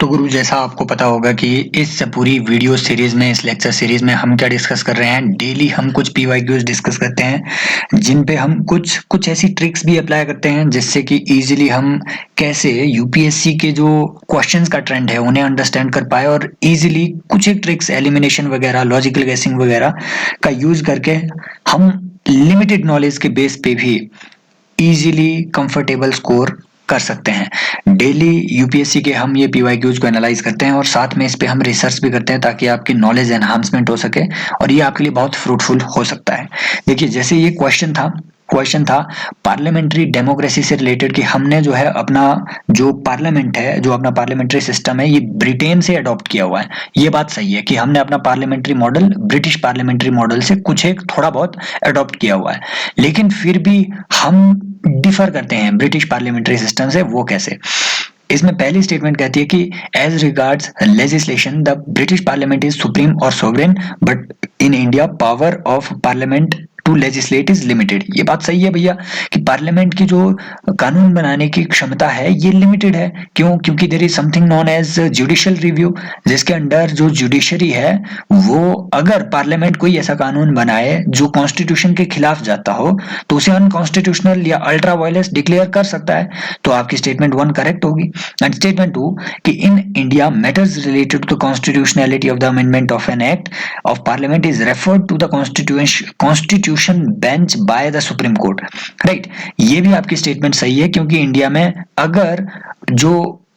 तो गुरु जैसा आपको पता होगा कि इस पूरी वीडियो सीरीज में इस लेक्चर सीरीज में हम क्या डिस्कस कर रहे हैं। डेली हम कुछ पीवाईक्यूज डिस्कस करते हैं जिन पे हम कुछ कुछ ऐसी ट्रिक्स भी अप्लाई करते हैं जिससे कि इजीली हम कैसे यूपीएससी के जो क्वेश्चंस का ट्रेंड है उन्हें अंडरस्टैंड कर पाए और इजीली कुछ एक ट्रिक्स एलिमिनेशन वगैरह लॉजिकल गेसिंग वगैरह का यूज करके हम लिमिटेड नॉलेज के बेस पे भी इजीली कंफर्टेबल स्कोर कर सकते हैं। डेली यूपीएससी के हम ये पीवाईक्यूज को एनालाइज करते हैं और साथ में इस पे हम रिसर्च भी करते हैं ताकि आपकी नॉलेज एनहांसमेंट हो सके और ये आपके लिए बहुत फ्रूटफुल हो सकता है। देखिए जैसे ये क्वेश्चन था पार्लियामेंट्री डेमोक्रेसी से रिलेटेड कि हमने जो है अपना जो पार्लियामेंट है जो अपना पार्लियामेंट्री सिस्टम है ये ब्रिटेन से अडॉप्ट किया हुआ है। ये बात सही है कि हमने अपना parliamentary model British parliamentary model से कुछ एक थोड़ा बहुत अडॉप्ट किया हुआ है, लेकिन फिर भी हम डिफर करते हैं ब्रिटिश पार्लियामेंट्री सिस्टम से। वो कैसे? इसमें पहली स्टेटमेंट कहती है कि as regards legislation the British parliament is supreme और sovereign but in India power of parliament to legislate is limited. ये बात सही है भैया कि पार्लियामेंट की जो कानून बनाने की क्षमता है ये लिमिटेड है। क्यों? क्योंकि there is something known as judicial review, जिसके अंडर जो जुडिशरी है वो अगर पार्लियामेंट कोई ऐसा कानून बनाए जो कॉन्स्टिट्यूशन के खिलाफ जाता हो तो उसे अनकॉन्स्टिट्यूशनल या अल्ट्रा वायलेंस डिक्लेयर कर सकता है। तो आपकी स्टेटमेंट 1 करेक्ट होगी। एंड स्टेटमेंट 2 कि in India matters related to the constitutionality of the amendment of an act of parliament is referred to the constitution bench by the supreme court. Right, ये भी आपकी स्टेटमेंट सही है क्योंकि India में अगर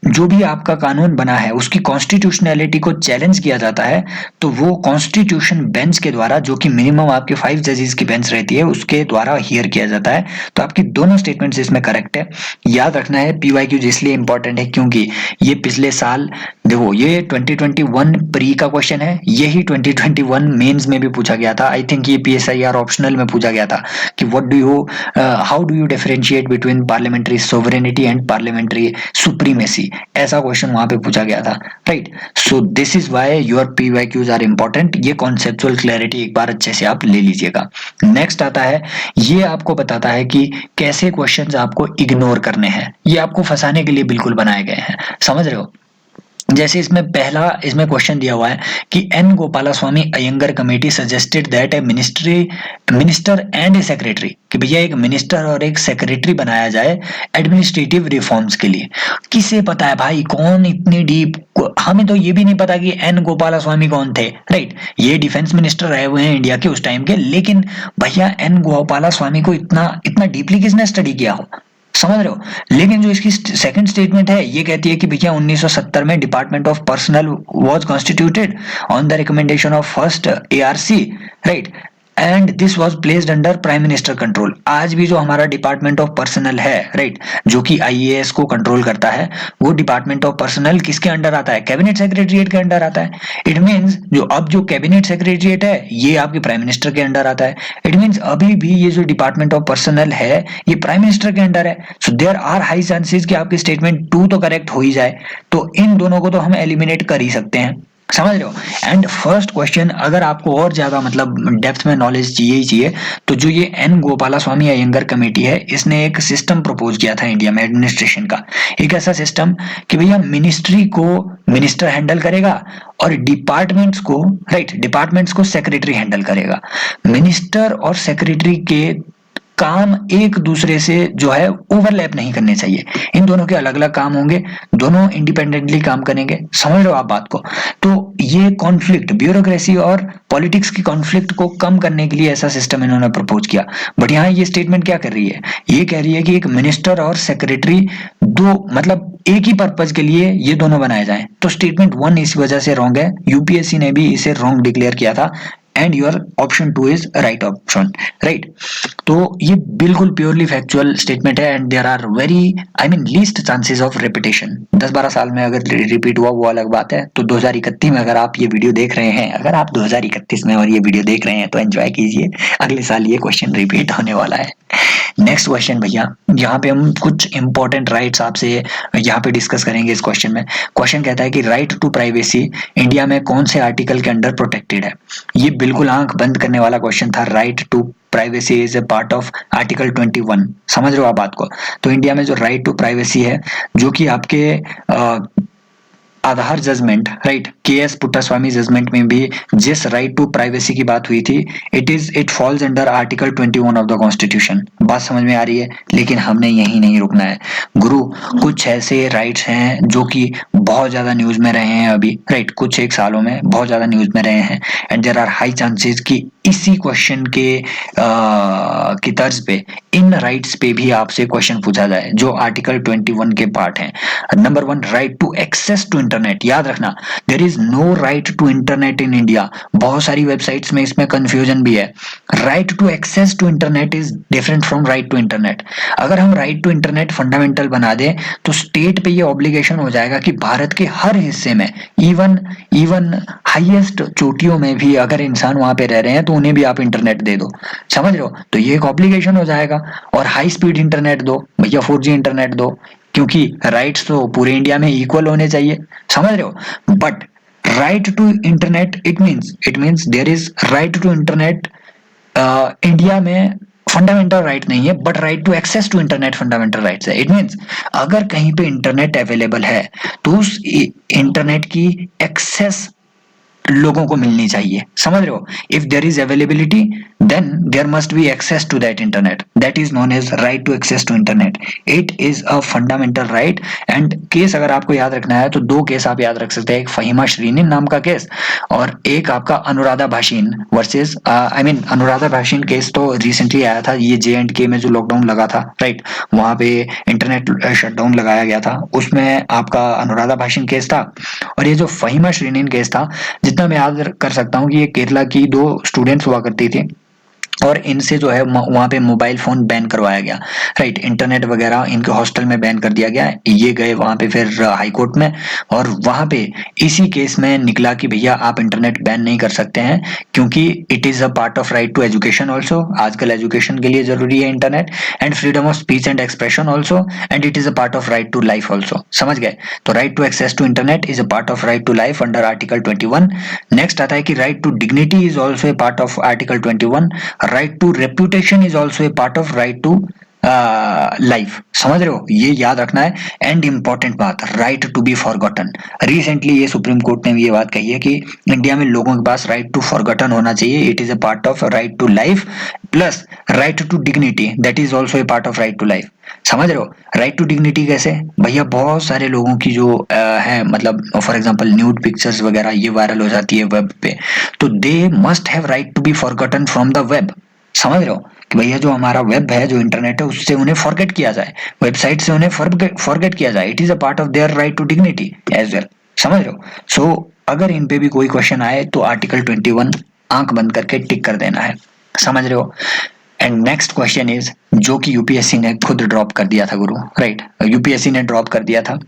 जो भी आपका कानून बना है उसकी कॉन्स्टिट्यूशनैलिटी को चैलेंज किया जाता है तो वो कॉन्स्टिट्यूशन बेंच के द्वारा, जो कि मिनिमम आपके 5 जजेस की बेंच रहती है, उसके द्वारा हियर किया जाता है। तो आपकी दोनों स्टेटमेंट्स इसमें करेक्ट है। याद रखना है पीवाईक्यू इसलिए इंपॉर्टेंट है क्योंकि ये पिछले साल देखो ये 2021 प्री का क्वेश्चन है, यही 2021 मेंस में भी पूछा गया था। आई थिंक ये पीएसआईआर ऑप्शनल में पूछा गया था कि how do you differentiate between parliamentary sovereignty and parliamentary supremacy, ऐसा क्वेश्चन वहां पे पूछा गया था। Right, so this is why your PYQs are important. ये कॉन्सेप्चुअल क्लैरिटी एक बार अच्छे से आप ले लीजिएगा। नेक्स्ट आता है, ये आपको बताता है कि कैसे क्वेश्चंस आपको इग्नोर करने हैं। ये आपको फंसाने के लिए बिल्कुल बनाए गए हैं, समझ रहे हो। जैसे इसमें क्वेश्चन दिया हुआ है कि N Gopalaswami Ayyangar committee suggested that a minister and a secretary, कि भैया एक मिनिस्टर और एक सेक्रेटरी बनाया जाए एडमिनिस्ट्रेटिव रिफॉर्म्स के लिए। किसे पता है भाई कौन इतनी डीप? हमें तो ये भी नहीं पता कि एन गोपालास्वामी कौन थे। राइट, ये डिफेंस मिनिस्टर रहे हुए हैं इंडिया के उस टाइम के, लेकिन भैया एन गोपालास्वामी को इतना इतना डीपली किसने स्टडी किया हो, समझ रहे हो। लेकिन जो इसकी सेकंड स्टेटमेंट है ये कहती है कि भैया 1970 में department of personal was constituted on the recommendation of first ARC, right, and this was placed under prime minister control. आज भी जो हमारा डिपार्टमेंट ऑफ पर्सनल है, राइट, जो कि आईएएस को कंट्रोल करता है, वो डिपार्टमेंट ऑफ पर्सनल किसके अंडर आता है? कैबिनेट सेक्रेटरीट के अंडर आता है। इट मींस जो कैबिनेट सेक्रेटरीट है ये आपके प्राइम मिनिस्टर के अंडर आता है। इट मींस अभी भी ये जो डिपार्टमेंट ऑफ पर्सनल है ये प्राइम मिनिस्टर के अंडर है। So there are high chances कि आपकी स्टेटमेंट 2 तो करेक्ट हो ही जाए। तो इन दोनों को तो हम एलिमिनेट कर ही सकते हैं, समझ रहे हो। एंड फर्स्ट क्वेश्चन अगर आपको और ज्यादा मतलब डेप्थ में नॉलेज चाहिए तो जो ये एन गोपालास्वामी अयंगर कमेटी है इसने एक सिस्टम प्रपोज किया था इंडिया में एडमिनिस्ट्रेशन का। एक ऐसा सिस्टम कि भैया मिनिस्ट्री को मिनिस्टर हैंडल करेगा और डिपार्टमेंट्स को सेक्रेटरी हैंडल करेगा। मिनिस्टर और सेक्रेटरी के काम एक दूसरे से जो है ओवरलैप नहीं करने चाहिए। इन दोनों के अलग अलग काम होंगे, दोनों इंडिपेंडेंटली काम करेंगे, समझ लो आप बात को। तो ये कॉन्फ्लिक्ट, ब्यूरोक्रेसी और पॉलिटिक्स की कॉन्फ्लिक्ट को कम करने के लिए ऐसा सिस्टम इन्होंने प्रपोज किया। बट यहाँ ये स्टेटमेंट क्या कर रही है? ये कह रही है कि एक मिनिस्टर और सेक्रेटरी दो मतलब एक ही पर्पज के लिए ये दोनों बनाए जाएं। तो स्टेटमेंट 1 इस वजह से रॉन्ग है, यूपीएससी ने भी इसे रॉन्ग डिक्लेयर किया था and your option 2 is right option. Right, तो ये बिल्कुल प्योरली फैक्चुअल स्टेटमेंट है and there are very least chances of repetition. 10-12 साल में अगर रिपीट हुआ वो अलग बात है। तो 2031 में अगर आप ये वीडियो देख रहे हैं, अगर आप 2031 में और ये वीडियो देख रहे हैं तो एंजॉय कीजिए, अगले साल ये क्वेश्चन रिपीट होने वाला है। नेक्स्ट क्वेश्चन भैया, यहाँ पे हम कुछ इंपॉर्टेंट राइट्स आपसे यहाँ पे डिस्कस करेंगे इस क्वेश्चन में। क्वेश्चन कहता है कि राइट टू प्राइवेसी इंडिया में कौन से आर्टिकल के अंडर प्रोटेक्टेड है? ये बिल्कुल आंख बंद करने वाला क्वेश्चन था। Right to privacy is a part of article 21, समझ रहे हो आप बात को। तो इंडिया में जो राइट टू प्राइवेसी है जो कि आपके Aadhaar judgment, right, K S. Puttaswamy judgment में भी जिस राइट टू प्राइवेसी की बात हुई थी, it falls under article 21 of the constitution. बात समझ में आ रही है? लेकिन हमने यही नहीं रुकना है गुरु। कुछ ऐसे राइट्स हैं जो कि बहुत ज्यादा न्यूज में रहे हैं अभी, राइट, कुछ एक सालों में बहुत ज्यादा न्यूज में रहे हैं, and there are high chances कि इसी क्वेश्चन की तर्ज पे इन राइट्स पे भी आपसे क्वेश्चन पूछा जाए जो आर्टिकल 21 के पार्ट हैं। Number 1, right to access to internet. याद रखना, there is no right to internet in India. बहुत सारी वेबसाइट्स में इसमें कंफ्यूजन भी है। Right to access to internet is different from right to internet. अगर हम राइट टू इंटरनेट फंडामेंटल बना दें तो स्टेट पे ये ऑब्लिगेशन हो जाएगा कि भारत के हर हिस्से में, इवन हाईएस्ट चोटियों में भी अगर इंसान वहां पे रह रहे हैं तो उन्हें भी आप इंटरनेट दे दो। समझ रहे हो? तो ये एक ऑब्लिगेशन हो जाएगा। और हाई स्पीड इंटरनेट दो भैया, 4G इंटरनेट दो, क्योंकि राइट्स तो पूरे इंडिया में इक्वल होने चाहिए। समझ रहे हो? But right to internet it means there is right to internet India में फंडामेंटल राइट नहीं है, but right to access to internet fundamental rights है। इट मीन्स अगर कहीं पे इंटरनेट अवेलेबल है तो उस इंटरनेट की एक्सेस लोगों को मिलनी चाहिए। समझ रहे हो? If there is availability then there must be access to that internet, that is known as right to access to internet. It is a fundamental right. And case अगर आपको याद रखना है तो दो केस आप याद रख सकते हैं, एक फहीमा श्रीनिन नाम का केस और एक आपका अनुराधा भाशीन वर्सेस अनुराधा भाशीन केस तो रिसेंटली आया था, ये J&K में जो लॉकडाउन लगा था, राइट, वहां पे इंटरनेट शटडाउन लगाया गया था, उसमें आपका अनुराधा भाशीन केस था। और ये जो फहीमा श्रीनिन केस था, जितना मैं याद कर सकता हूँ कि ये केरला की दो स्टूडेंट्स हुआ करती थी और इनसे जो है वहां पे मोबाइल फोन बैन करवाया गया, राइट, इंटरनेट वगैरह इनके हॉस्टल में बैन कर दिया गया। ये गए वहां पे फिर हाई कोर्ट में और वहां पे इसी केस में निकला कि भैया आप इंटरनेट बैन नहीं कर सकते हैं क्योंकि it is a part of right to education also. आजकल एजुकेशन के लिए जरूरी है internet, and freedom of speech and expression also, and it is a part of right to life also. समझ गए? तो right to access to internet is a part of right to life under article 21। Next आता है कि right to dignity is also a part of article 21। Right to reputation is also a part of right to life. समझ रहे हो? ये याद रखना है। एंड इंपॉर्टेंट बात, right to be forgotten. Recently ये सुप्रीम कोर्ट ने भी ये बात कही है कि इंडिया में लोगों के पास राइट टू फॉरगॉटन होना चाहिए। It is a part of right to life plus right to dignity, that is also a part of right to life. समझ रहे हो? राइट टू डिग्निटी कैसे भैया? बहुत सारे लोगों की जो है, मतलब फॉर एग्जांपल न्यूड पिक्चर्स वगैरह ये वायरल हो जाती है वेब पे, तो they must have right to be forgotten from the web. समझ रहे हो कि भैया जो हमारा वेब है, जो इंटरनेट है, उससे उन्हें फॉरगेट किया जाए, वेबसाइट से उन्हें फॉरगेट किया जाए। It is a part of their right to dignity as well. समझ रहे हो? सो अगर इन पे भी कोई क्वेश्चन आए तो आर्टिकल 21 आंख बंद करके टिक कर देना है। समझ रहे हो? एंड नेक्स्ट क्वेश्चन इज, जो कि यूपीएससी ने खुद ड्रॉप कर दिया था गुरु, राइट, यूपीएससी ने ड्रॉप कर दिया था।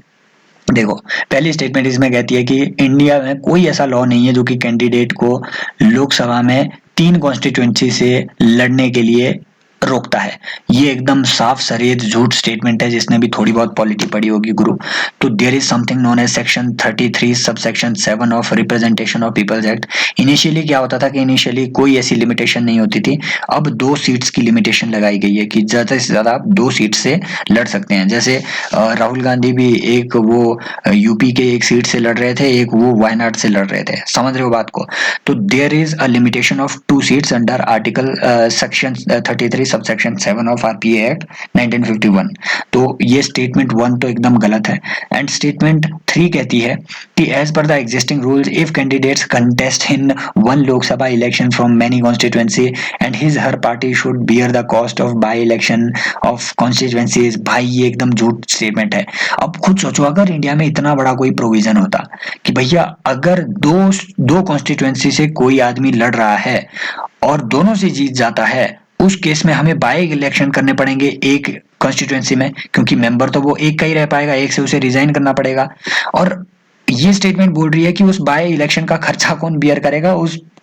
देखो, पहली स्टेटमेंट इसमें कहती है कि इंडिया में कोई ऐसा लॉ नहीं है जो कि कैंडिडेट को लोकसभा में 3 कॉन्स्टिट्यूएंसी से लड़ने के लिए रोकता है। ये एकदम साफ सरेद झूठ स्टेटमेंट है। जिसने भी थोड़ी बहुत पॉलिटी पढ़ी होगी गुरु, तो there is something known as section 33 subsection 7 of representation of people's act. Initially क्या होता था कि इनिशियली कोई ऐसी लिमिटेशन नहीं होती थी, अब 2 सीट्स की लिमिटेशन लगाई गई है कि ज्यादा से ज्यादा आप 2 सीट से लड़ सकते हैं। जैसे राहुल गांधी भी एक वो यूपी के एक सीट से लड़ रहे थे, एक वो वायनाड से लड़ रहे थे। समझ रहे हो बात को? तो there is a limitation of 2 seats under article section 33 subsection 7 of RPA act 1951। तो ये स्टेटमेंट 1 तो एकदम गलत है। एंड स्टेटमेंट 3 कहती है कि as per the existing rules if candidates contest in one Lok Sabha election from many constituency and his her party should bear the cost of by election of constituencies. भाई ये एकदम झूठ स्टेटमेंट है। अब खुद सोचो, अगर इंडिया में इतना बड़ा कोई प्रोविजन होता कि भैया अगर दो कॉन्स्टिट्यूएंसी से कोई आदमी लड़ रहा है और दोनों से जीत जाता है, उस केस में हमें बाय इलेक्शन करने पड़ेंगे एक कॉन्स्टिट्यूएंसी में, क्योंकि मेंबर तो वो एक का ही रह पाएगा, एक से उसे रिजाइन करना पड़ेगा। और ये स्टेटमेंट बोल रही है कि उस बाय इलेक्शन का खर्चा कौन बियर करेगा?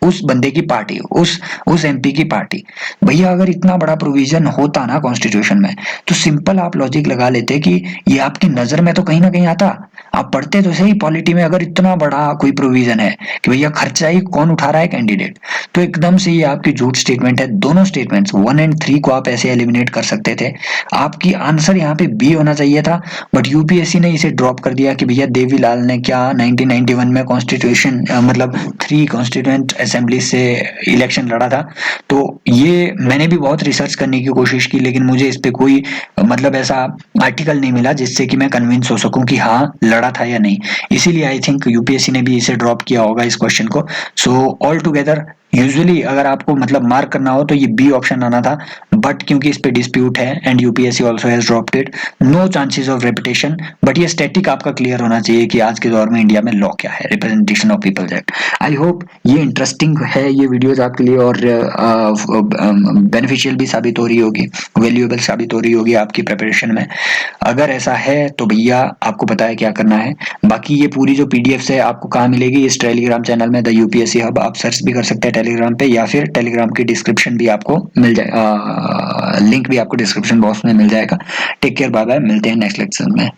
उस बंदे की पार्टी, उस एमपी की पार्टी। भैया अगर इतना बड़ा प्रोविजन होता ना कॉन्स्टिट्यूशन में, तो सिंपल आप लॉजिक लगा लेते कि ये आपकी नजर में तो कहीं ना कहीं आता। आप पढ़ते तो सही पॉलिटी में, अगर इतना बड़ा कोई प्रोविजन है कि भैया खर्चा ही कौन उठा रहा है, कैंडिडेट, तो एकदम से ये आपकी झूठ स्टेटमेंट है। दोनों स्टेटमेंट्स 1 और 3 को आप ऐसे एलिमिनेट कर सकते थे। आपकी आंसर यहाँ पे बी होना चाहिए था, बट यूपीएससी ने इसे ड्रॉप कर दिया कि भैया देवीलाल ने क्या 1991 में कॉन्स्टिट्यूशन मतलब 3 कॉन्स्टिट्यूएंट असेंबली से इलेक्शन लड़ा था। तो ये मैंने भी बहुत रिसर्च करने की कोशिश की, लेकिन मुझे इस पे कोई मतलब ऐसा आर्टिकल नहीं मिला जिससे कि मैं कन्विंस हो सकूं कि हाँ लड़ा था या नहीं। इसीलिए आई थिंक यूपीएससी ने भी इसे ड्रॉप किया होगा इस क्वेश्चन को। सो ऑल टुगेदर यूजुअली अगर आपको मतलब मार्क करना हो तो ये बी ऑप्शन आना था, बट क्योंकि इस पे डिस्प्यूट है and UPSC also has dropped it, no chances of repetition. But ये स्टैटिक आपका क्लियर होना चाहिए कि आज के दौर में इंडिया में लॉ क्या है, representation of people's act. I hope ये इंटरेस्टिंग है ये वीडियोस आपके लिए, और बेनिफिशियल भी साबित हो रही होगी, वैल्यूएबल साबित हो रही होगी आपकी प्रिपरेशन में। अगर ऐसा है तो भैया आपको पता है क्या करना है। बाकी ये पूरी जो पीडीएफ है आपको कहाँ मिलेगी, इस टेलीग्राम चैनल में, द यूपीएससी हब, आप सर्च भी कर सकते हैं टेलीग्राम पे, या फिर टेलीग्राम की डिस्क्रिप्शन भी आपको मिल जाए, लिंक भी आपको डिस्क्रिप्शन बॉक्स में मिल जाएगा। टेक केयर, बाय बाय, मिलते हैं नेक्स्ट लेक्चर में।